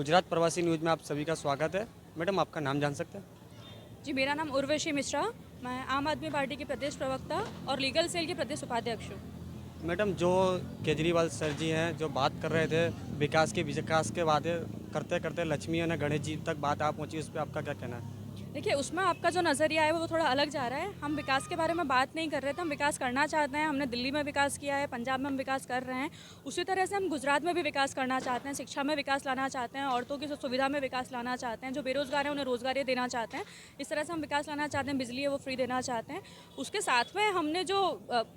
गुजरात प्रवासी न्यूज़ में आप सभी का स्वागत है। मैडम, आपका नाम जान सकते हैं? जी, मेरा नाम उर्वशी मिश्रा। मैं आम आदमी पार्टी की प्रदेश प्रवक्ता और लीगल सेल की प्रदेश उपाध्यक्ष हूँ। मैडम, जो केजरीवाल सर जी हैं, जो बात कर रहे थे विकास के वादे करते करते लक्ष्मी और गणेश जी तक बात आप पहुँची, उस पर आपका क्या कहना है? देखिए, उसमें आपका जो नज़रिया है वो थोड़ा अलग जा रहा है। हम विकास के बारे में बात नहीं कर रहे थे, हम विकास करना चाहते हैं। हमने दिल्ली में विकास किया है, पंजाब में हम विकास कर रहे हैं। उसी तरह से हम गुजरात में भी विकास करना चाहते हैं, शिक्षा में विकास लाना चाहते हैं, औरतों की सुविधा में विकास लाना चाहते हैं, जो बेरोज़गार हैं उन्हें रोज़गारी देना चाहते हैं। इस तरह से हम विकास लाना चाहते हैं, बिजली है वो फ्री देना चाहते हैं। उसके साथ में हमने जो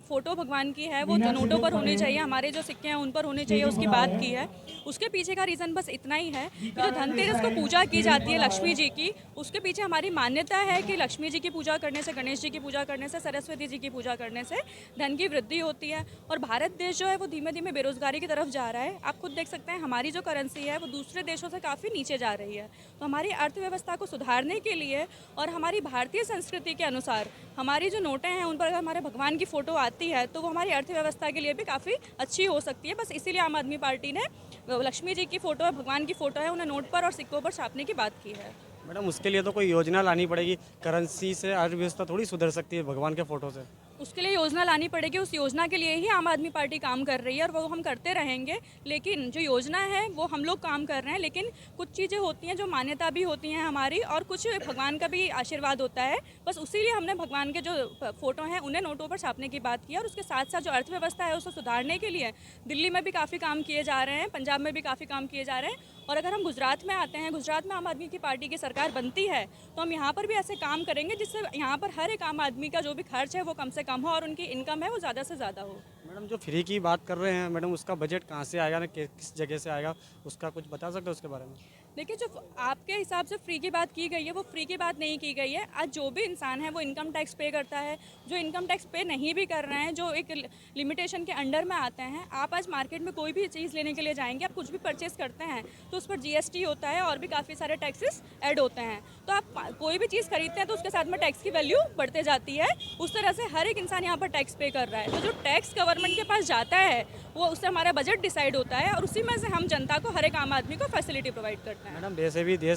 फ़ोटो भगवान की है वो जो नोटों पर होनी चाहिए, हमारे जो सिक्के हैं उन पर होनी चाहिए, उसकी बात की है। उसके पीछे का रीज़न बस इतना ही है कि जो धनतेरस को पूजा की जाती है लक्ष्मी जी की, उसके पीछे हमारी मान्यता है कि लक्ष्मी जी की पूजा करने से, गणेश जी की पूजा करने से, सरस्वती जी की पूजा करने से धन की वृद्धि होती है। और भारत देश जो है वो धीमे धीमे बेरोजगारी की तरफ जा रहा है। आप खुद देख सकते हैं हमारी जो करेंसी है वो दूसरे देशों से काफ़ी नीचे जा रही है। तो हमारी अर्थव्यवस्था को सुधारने के लिए और हमारी भारतीय संस्कृति के अनुसार हमारी जो नोटें हैं उन पर अगर हमारे भगवान की फ़ोटो आती है तो वो हमारी अर्थव्यवस्था के लिए भी काफ़ी अच्छी हो सकती है। बस इसीलिए आम आदमी पार्टी ने लक्ष्मी जी की फ़ोटो है, भगवान की फ़ोटो है, उन्हें नोट पर और सिक्कों पर छापने की बात की है। मैडम, उसके लिए तो कोई योजना लानी पड़ेगी। करेंसी से अर्थव्यवस्था थोड़ी सुधर सकती है भगवान के फ़ोटो से। उसके लिए योजना लानी पड़ेगी। उस योजना के लिए ही आम आदमी पार्टी काम कर रही है और वो हम करते रहेंगे। लेकिन जो योजना है वो हम लोग काम कर रहे हैं, लेकिन कुछ चीज़ें होती हैं जो मान्यता भी होती हैं हमारी और कुछ भगवान का भी आशीर्वाद होता है। बस उसी लिए हमने भगवान के जो फ़ोटो हैं उन्हें नोटों पर छापने की बात की है। और उसके साथ साथ जो अर्थव्यवस्था है उसको सुधारने के लिए दिल्ली में भी काफ़ी काम किए जा रहे हैं, पंजाब में भी काफ़ी काम किए जा रहे हैं। और अगर हम गुजरात में आते हैं, गुजरात में आम आदमी की पार्टी की सरकार बनती है तो हम यहाँ पर भी ऐसे काम करेंगे जिससे यहाँ पर हर एक आम आदमी का जो भी खर्च है वो कम से कम हो और उनकी इनकम है वो ज़्यादा से ज़्यादा हो। मैडम, जो फ्री की बात कर रहे हैं मैडम, उसका बजट कहाँ से आएगा ना, किस जगह से आएगा, उसका कुछ बता सकते हो उसके बारे में? देखिए, जो आपके हिसाब से फ्री की बात की गई है वो फ्री की बात नहीं की गई है। आज जो भी इंसान है वो इनकम टैक्स पे करता है, जो इनकम टैक्स पे नहीं भी कर रहे हैं, जो एक लिमिटेशन के अंडर में आते हैं। आप आज मार्केट में कोई भी चीज़ लेने के लिए जाएंगे, आप कुछ भी परचेस करते हैं तो उस पर जीएसटी होता है और भी काफ़ी सारे टैक्सेस ऐड होते हैं। तो आप कोई भी चीज़ खरीदते हैं तो उसके साथ में टैक्स की वैल्यू बढ़ते जाती है। उस तरह से हर एक इंसान यहाँ पर टैक्स पे कर रहा है। तो जो टैक्स गवर्नमेंट के पास जाता है वो उससे हमारा बजट डिसाइड होता है और उसी में से हम जनता को, हर एक आम आदमी को फैसिलिटी प्रोवाइड करते हैं। मैडम,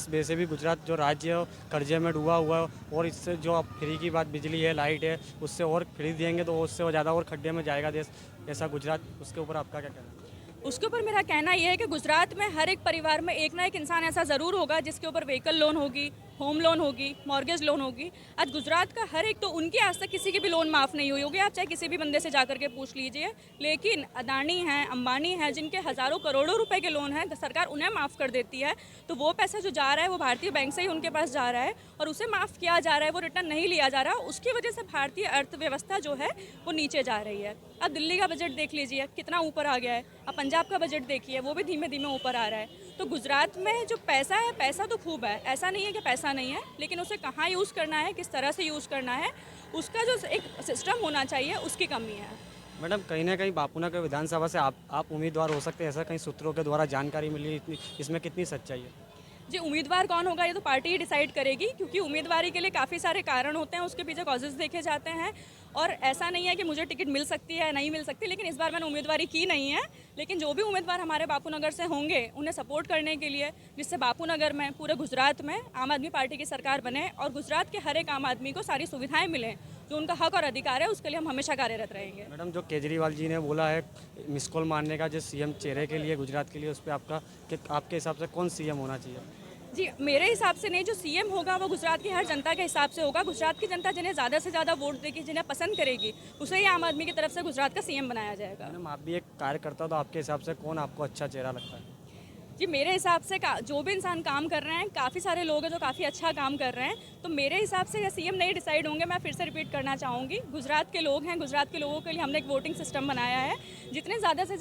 वैसे भी गुजरात जो राज्य है वो कर्जे में डूबा हुआ है, और इससे जो आप फ्री की बात, बिजली है, लाइट है, उससे और फ्री देंगे तो उससे वो ज़्यादा और खड्डे में जाएगा देश। ऐसा गुजरात, उसके ऊपर आपका क्या कहना है? उसके ऊपर मेरा कहना यह है कि गुजरात में हर एक परिवार में एक ना एक इंसान ऐसा ज़रूर होगा जिसके ऊपर व्हीकल लोन होगी, होम लोन होगी, मॉर्गेज लोन होगी। आज गुजरात का हर एक, तो उनकी आज तक किसी की भी लोन माफ़ नहीं हुई होगी। आप चाहे किसी भी बंदे से जा करके पूछ लीजिए। लेकिन अदानी हैं, अंबानी हैं, जिनके हज़ारों करोड़ों रुपए के लोन हैं, तो सरकार उन्हें माफ़ कर देती है। तो वो पैसा जो जा रहा है वो भारतीय बैंक से ही उनके पास जा रहा है और उसे माफ़ किया जा रहा है, वो रिटर्न नहीं लिया जा रहा। उसकी वजह से भारतीय अर्थव्यवस्था जो है वो नीचे जा रही है। अब दिल्ली का बजट देख लीजिए कितना ऊपर आ गया है। अब पंजाब का बजट देखिए, वो भी धीमे धीमे ऊपर आ रहा है। तो गुजरात में जो पैसा है, पैसा तो खूब है, ऐसा नहीं है कि पैसा नहीं है, लेकिन उसे कहाँ यूज़ करना है, किस तरह से यूज़ करना है, उसका जो एक सिस्टम होना चाहिए उसकी कमी है। मैडम, कहीं ना कहीं बापूनगर विधानसभा से आप उम्मीदवार हो सकते हैं, ऐसा कहीं सूत्रों के द्वारा जानकारी मिली, इतनी इसमें कितनी सच्चाई है? जी, उम्मीदवार कौन होगा ये तो पार्टी ही डिसाइड करेगी, क्योंकि उम्मीदवारी के लिए काफ़ी सारे कारण होते हैं, उसके पीछे कॉजेज़ देखे जाते हैं। और ऐसा नहीं है कि मुझे टिकट मिल सकती है नहीं मिल सकती, लेकिन इस बार मैंने उम्मीदवारी की नहीं है। लेकिन जो भी उम्मीदवार हमारे बापूनगर से होंगे उन्हें सपोर्ट करने के लिए, जिससे बापूनगर में, पूरे गुजरात में आम आदमी पार्टी की सरकार बने और गुजरात के हर एक आम आदमी को सारी सुविधाएँ मिलें, जो उनका हक और अधिकार है, उसके लिए हम हमेशा कार्यरत रहेंगे। मैडम, जो केजरीवाल जी ने बोला है मिस कॉल मारने का, जो सीएम चेहरे के लिए, गुजरात के लिए, उस पर आपके हिसाब से कौन सीएम होना चाहिए? जी, मेरे हिसाब से नहीं, जो सीएम होगा वो गुजरात की हर जनता के हिसाब से होगा। गुजरात की जनता जिन्हें ज़्यादा से ज़्यादा वोट देगी, जिन्हें पसंद करेगी, उसे ही आम आदमी की तरफ से गुजरात का सीएम बनाया जाएगा। मैडम, आप भी एक कार्यकर्ता हो, तो आपके हिसाब से कौन आपको अच्छा चेहरा लगता है? जी, मेरे हिसाब से जो भी इंसान काम कर रहे हैं, काफ़ी सारे लोग हैं जो काफ़ी अच्छा काम कर रहे हैं, तो मेरे हिसाब से ये सीएम नहीं डिसाइड होंगे। मैं फिर से रिपीट करना चाहूँगी, गुजरात के लोग हैं, गुजरात के लोगों के लिए हमने एक वोटिंग सिस्टम बनाया है। जितने ज़्यादा से